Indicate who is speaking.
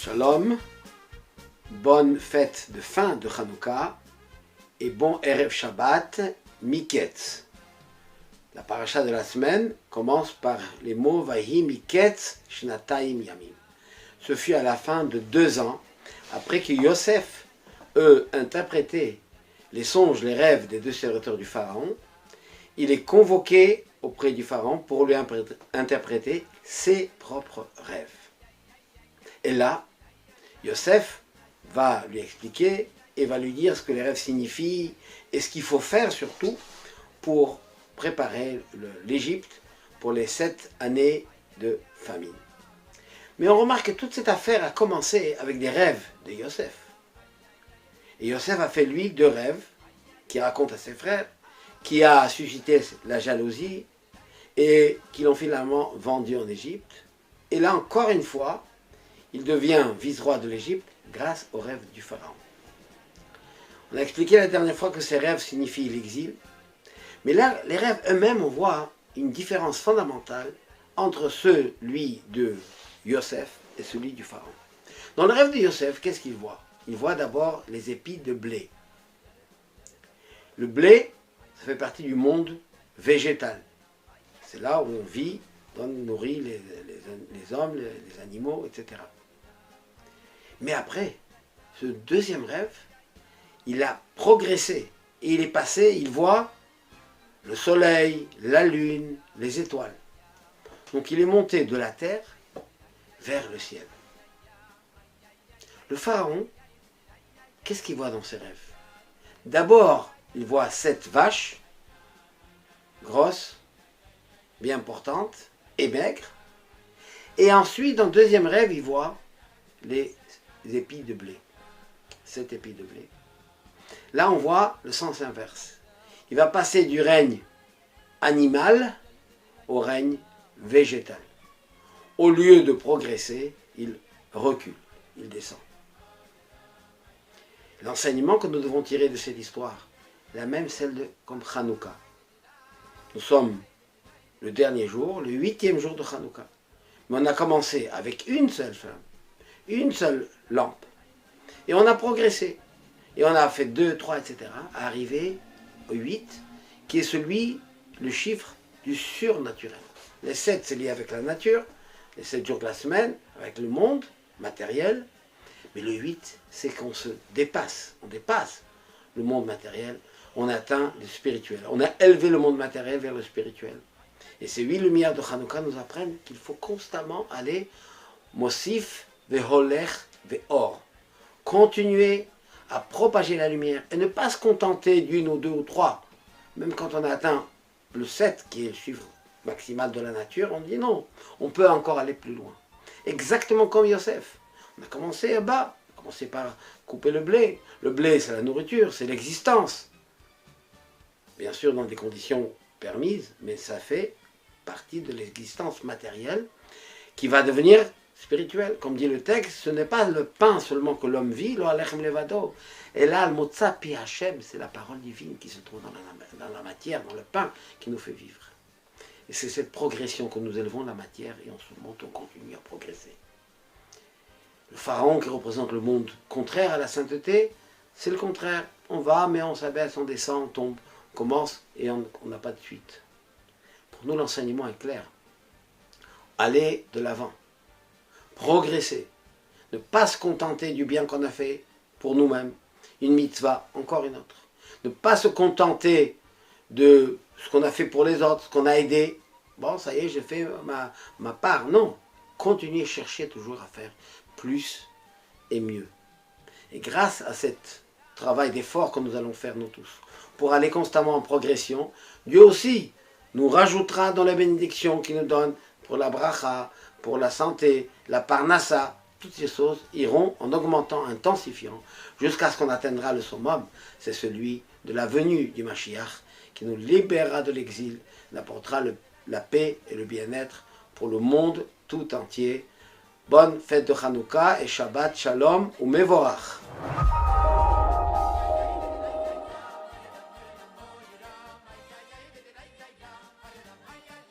Speaker 1: Shalom, bonne fête de fin de Hanouka et bon Erev Shabbat Miketz. La paracha de la semaine commence par les mots Vahi Miketz Shnatayim Yamim. Ce fut à la fin de 2 ans, après que Yosef eut interprété les songes, les rêves des 2 serviteurs du Pharaon. Il est convoqué auprès du Pharaon pour lui interpréter ses propres rêves. Et là, Yosef va lui expliquer et va lui dire ce que les rêves signifient et ce qu'il faut faire surtout pour préparer l'Égypte pour les 7 années de famine. Mais on remarque que toute cette affaire a commencé avec des rêves de Yosef. Et Yosef a fait lui 2 rêves qu'il raconte à ses frères, qui a suscité la jalousie et qui l'ont finalement vendu en Égypte. Et là encore une fois, il devient vice-roi de l'Égypte grâce aux rêves du Pharaon. On a expliqué la dernière fois que ces rêves signifient l'exil. Mais là, les rêves eux-mêmes, on voit une différence fondamentale entre celui de Yosef et celui du Pharaon. Dans le rêve de Yosef, qu'est-ce qu'il voit? Il voit d'abord les épis de blé. Le blé, ça fait partie du monde végétal. C'est là où on vit, on nourrit les hommes, les animaux, etc. Mais après, ce deuxième rêve, il a progressé. Et il est passé, il voit le soleil, la lune, les étoiles. Donc il est monté de la terre vers le ciel. Le pharaon, qu'est-ce qu'il voit dans ses rêves? D'abord, il voit 7 vaches, grosses, bien portantes et maigres. Et ensuite, dans le deuxième rêve, il voit les épis de blé. 7 épis de blé. Là, on voit le sens inverse. Il va passer du règne animal au règne végétal. Au lieu de progresser, il recule, il descend. L'enseignement que nous devons tirer de cette histoire, la même celle de comme Hanouka. Nous sommes le dernier jour, le 8e jour de Hanouka. Mais on a commencé avec une seule flamme, une seule lampe. Et on a progressé. Et on a fait 2, 3, etc. à arriver au 8, qui est celui, le chiffre du surnaturel. Les 7, c'est lié avec la nature, les 7 jours de la semaine, avec le monde matériel. Mais le 8, c'est qu'on se dépasse. On dépasse le monde matériel, on atteint le spirituel. On a élevé le monde matériel vers le spirituel. Et ces 8 lumières de Hanouka nous apprennent qu'il faut constamment aller Mosif, Veholech, Veor. Continuer à propager la lumière et ne pas se contenter d'une ou 2 ou 3. Même quand on a atteint le 7, qui est le chiffre maximal de la nature, on dit non, on peut encore aller plus loin. Exactement comme Yosef. On a commencé bas, on a commencé par couper le blé. Le blé, c'est la nourriture, c'est l'existence. Bien sûr, dans des conditions permises, mais ça fait partie de l'existence matérielle qui va devenir spirituelle. Comme dit le texte, ce n'est pas le pain seulement que l'homme vit, lo alechem levado. Et là, le motza pi Hashem, c'est la parole divine qui se trouve dans la matière, dans le pain, qui nous fait vivre. Et c'est cette progression que nous élevons la matière et on se monte, on continue à progresser. Le pharaon qui représente le monde contraire à la sainteté, c'est le contraire. On va, mais on s'abaisse, on descend, on tombe, on commence et on n'a pas de suite. Pour nous, l'enseignement est clair. Aller de l'avant. Progresser. Ne pas se contenter du bien qu'on a fait pour nous-mêmes. Une mitzvah, encore une autre. Ne pas se contenter de ce qu'on a fait pour les autres, ce qu'on a aidé. Bon, ça y est, j'ai fait ma part. Non. Continuez, chercher toujours à faire plus et mieux. Et grâce à ce travail d'effort que nous allons faire nous tous, pour aller constamment en progression, Dieu aussi nous rajoutera dans les bénédictions qu'il nous donne pour la bracha, pour la santé, la parnassa. Toutes ces choses iront en augmentant, intensifiant, jusqu'à ce qu'on atteindra le summum. C'est celui de la venue du Mashiach, qui nous libérera de l'exil, apportera la paix et le bien-être pour le monde tout entier. Bonne fête de Hanouka et Shabbat Shalom ou Mevorach.